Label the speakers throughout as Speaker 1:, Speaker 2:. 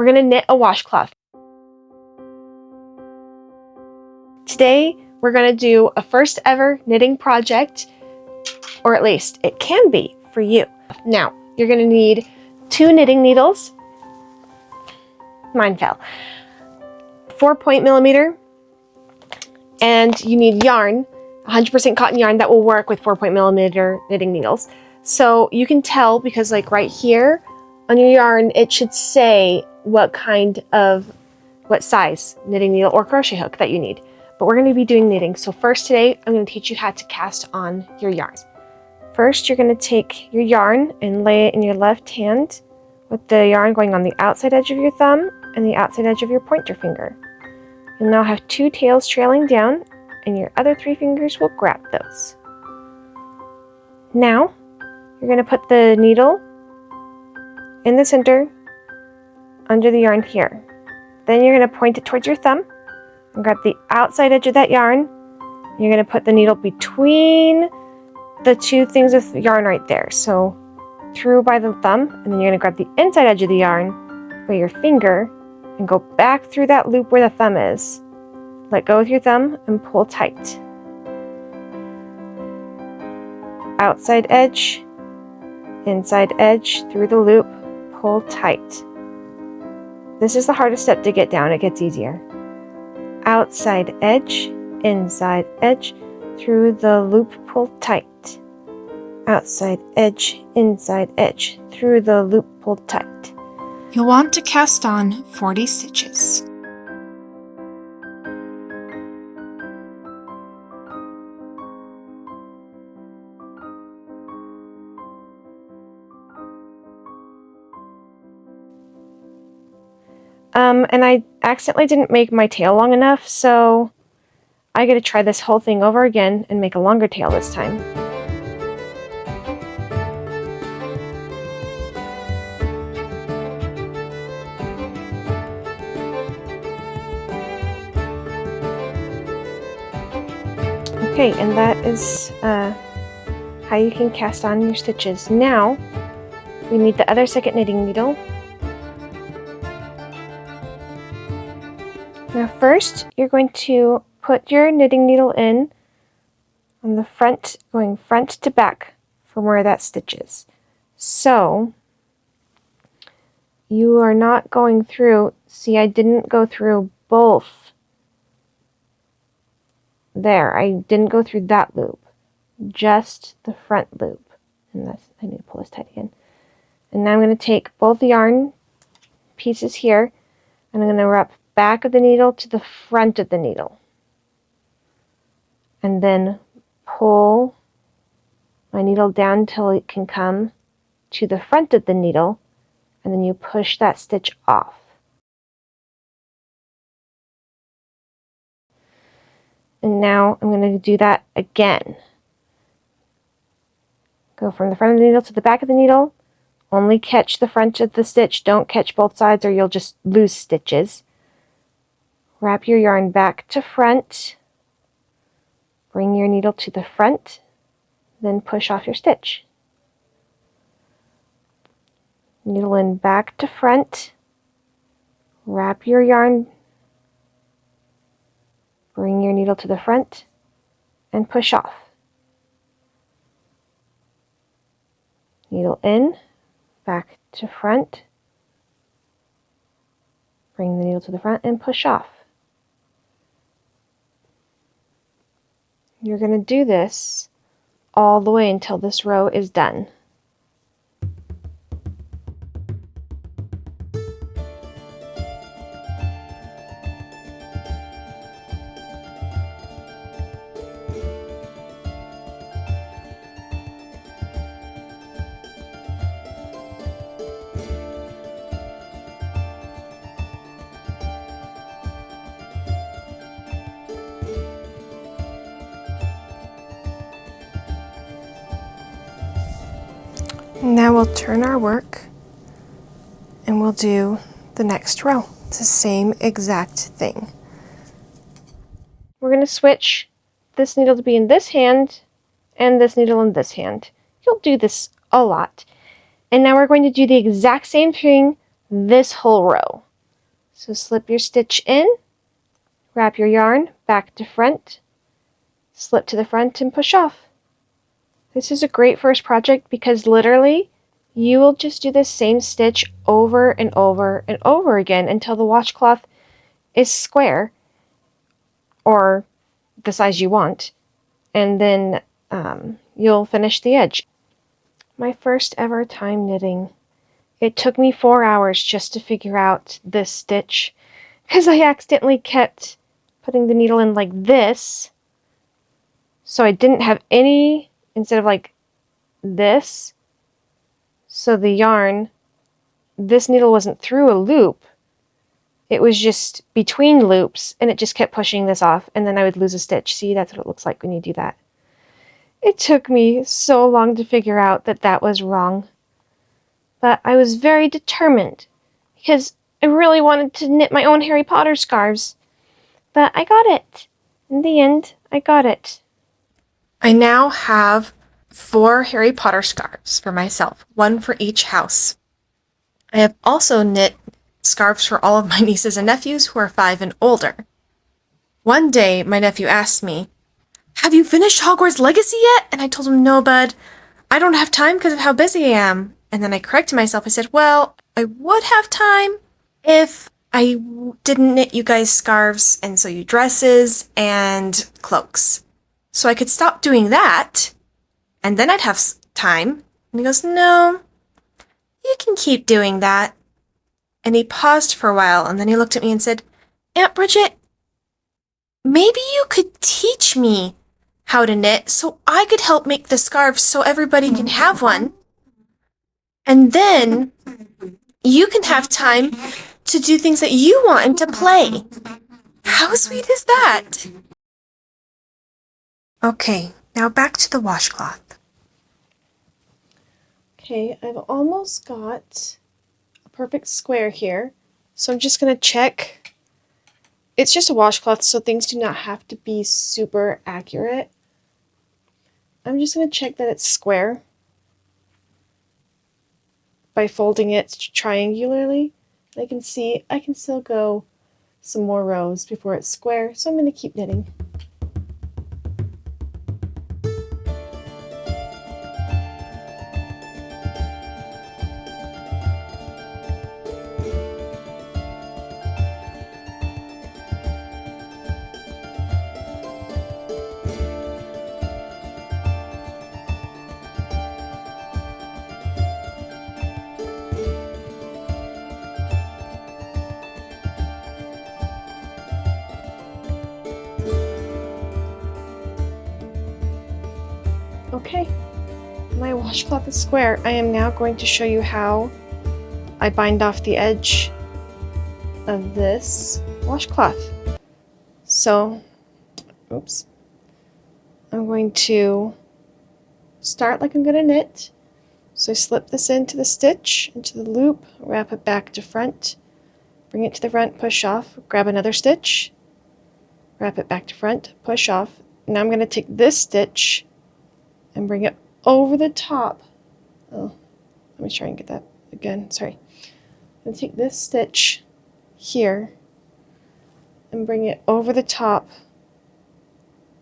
Speaker 1: we're going to knit a washcloth. Today, we're going to do a first ever knitting project, or at least it can be for you. Now, you're going to need 2 knitting needles. Mine fell. 4-point millimeter. And you need yarn, 100% cotton yarn that will work with 4-point millimeter knitting needles. So you can tell because like right here on your yarn, it should say what size knitting needle or crochet hook that you need. But we're going to be doing knitting. So first today, I'm going to teach you how to cast on your yarn. First, you're going to take your yarn and lay it in your left hand with the yarn going on the outside edge of your thumb and the outside edge of your pointer finger. You'll now have 2 tails trailing down, and your other 3 fingers will grab those. Now, you're going to put the needle in the center under the yarn here. Then you're going to point it towards your thumb and grab the outside edge of that yarn. You're going to put the needle between the 2 things of yarn right there. So through by the thumb, and then you're going to grab the inside edge of the yarn by your finger and go back through that loop where the thumb is. Let go with your thumb and pull tight. Outside edge, inside edge, through the loop, pull tight. This is the hardest step to get down, it gets easier. Outside edge, inside edge, through the loop, pull tight. Outside edge, inside edge, through the loop, pull tight.
Speaker 2: You'll want to cast on 40 stitches.
Speaker 1: And I accidentally didn't make my tail long enough, so I get to try this whole thing over again and make a longer tail this time. Okay, and that is how you can cast on your stitches. Now, we need the other second knitting needle. Now first, you're going to put your knitting needle in on the front, going front to back from where that stitch is. So, you are not going through, see I didn't go through both. There, I didn't go through that loop, just the front loop. And that's, I need to pull this tight again. And now I'm going to take both the yarn pieces here, and I'm going to wrap back of the needle to the front of the needle. And then pull my needle down till it can come to the front of the needle, and then you push that stitch off. And now I'm going to do that again. Go from the front of the needle to the back of the needle. Only catch the front of the stitch. Don't catch both sides or you'll just lose stitches. Wrap your yarn back to front. Bring your needle to the front. Then push off your stitch. Needle in back to front. Wrap your yarn. Bring your needle to the front and push off. Needle in, back to front. Bring the needle to the front and push off. You're going to do this all the way until this row is done. Now we'll turn our work and we'll do the next row. It's the same exact thing. We're going to switch this needle to be in this hand and this needle in this hand. You'll do this a lot. And now we're going to do the exact same thing this whole row. So slip your stitch in, wrap your yarn back to front, slip to the front and push off. This is a great first project because literally you will just do the same stitch over and over and over again until the washcloth is square or the size you want, and then you'll finish the edge. My first ever time knitting. It took me 4 hours just to figure out this stitch because I accidentally kept putting the needle in like this, so I didn't have any instead of like this. So the yarn, this needle wasn't through a loop, it was just between loops, and it just kept pushing this off, and then I would lose a stitch. See, that's what it looks like when you do that. It took me so long to figure out that that was wrong, but I was very determined because I really wanted to knit my own Harry Potter scarves. But I got it. In the end, I got it.
Speaker 2: I now have 4 Harry Potter scarves for myself, one for each house. I have also knit scarves for all of my nieces and nephews who are 5 and older. One day, my nephew asked me, "Have you finished Hogwarts Legacy yet?" And I told him, "No, bud, I don't have time because of how busy I am." And then I corrected myself. I said, "Well, I would have time if I didn't knit you guys scarves and sew you dresses and cloaks. So I could stop doing that, and then I'd have time." And he goes, "No, you can keep doing that." And he paused for a while, and then he looked at me and said, "Aunt Bridget, maybe you could teach me how to knit so I could help make the scarves so everybody can have one. And then you can have time to do things that you want and to play." How sweet is that? Okay, now back to the washcloth.
Speaker 1: Okay, I've almost got a perfect square here. So I'm just going to check. It's just a washcloth, so things do not have to be super accurate. I'm just going to check that it's square by folding it triangularly. I can see I can still go some more rows before it's square, so I'm going to keep knitting. Okay, my washcloth is square. I am now going to show you how I bind off the edge of this washcloth. So, oops. I'm going to start like I'm going to knit. So I slip this into the stitch, into the loop, wrap it back to front, bring it to the front, push off, grab another stitch, wrap it back to front, push off. Now I'm going to take this stitch and bring it over the top. Oh, let me try and get that again. Sorry. I'm going to take this stitch here and bring it over the top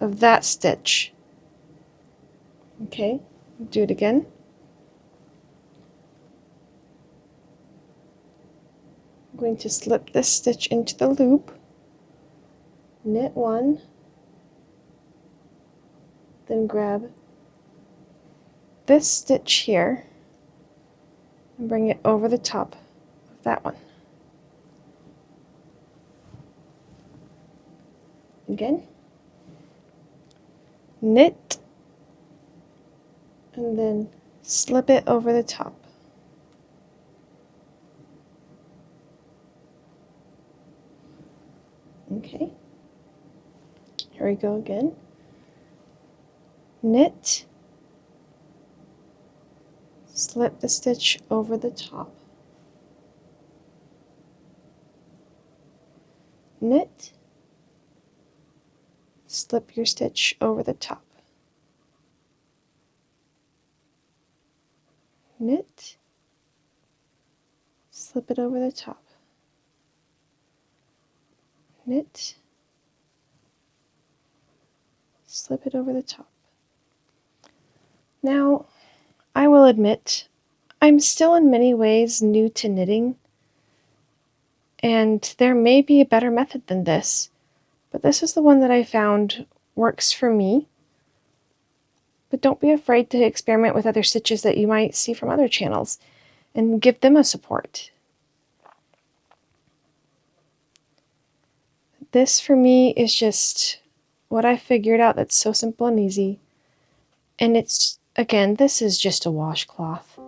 Speaker 1: of that stitch. Okay, do it again. I'm going to slip this stitch into the loop, knit one, then grab this stitch here and bring it over the top of that one. Again, knit, and then slip it over the top. Okay, here we go again. Knit, slip the stitch over the top. Knit, slip your stitch over the top. Knit, slip it over the top. knit, slip it over the top. Now, I will admit, I'm still in many ways new to knitting, and there may be a better method than this, but this is the one that I found works for me. But don't be afraid to experiment with other stitches that you might see from other channels and give them a support. This for me is just what I figured out that's so simple and easy. And it's, again, this is just a washcloth.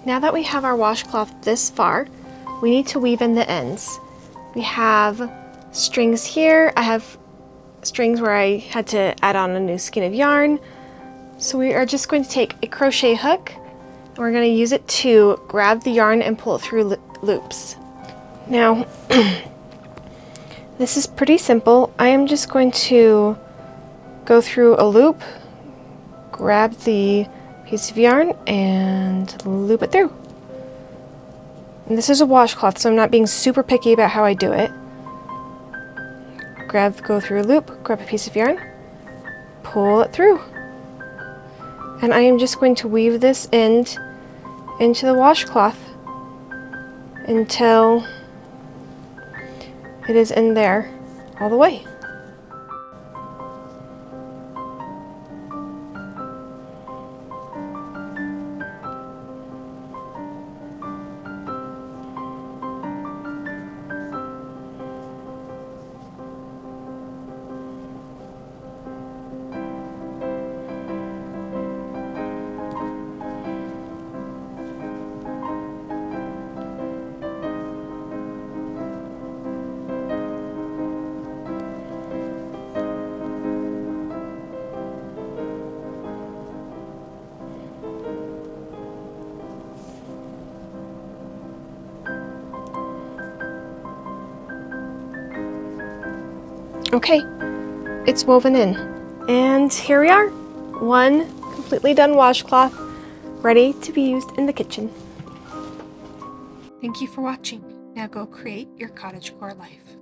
Speaker 1: Now that we have our washcloth this far, we need to weave in the ends. We have strings here. I have strings where I had to add on a new skein of yarn. So we are just going to take a crochet hook and we're going to use it to grab the yarn and pull it through loops. Now, this is pretty simple. I am just going to go through a loop, grab the piece of yarn and loop it through. And this is a washcloth, so I'm not being super picky about how I do it. Go through a loop, grab a piece of yarn, pull it through. And I am just going to weave this end into the washcloth until it is in there all the way. Okay, it's woven in. And here we are, one completely done washcloth, ready to be used in the kitchen.
Speaker 2: Thank you for watching. Now go create your cottagecore life.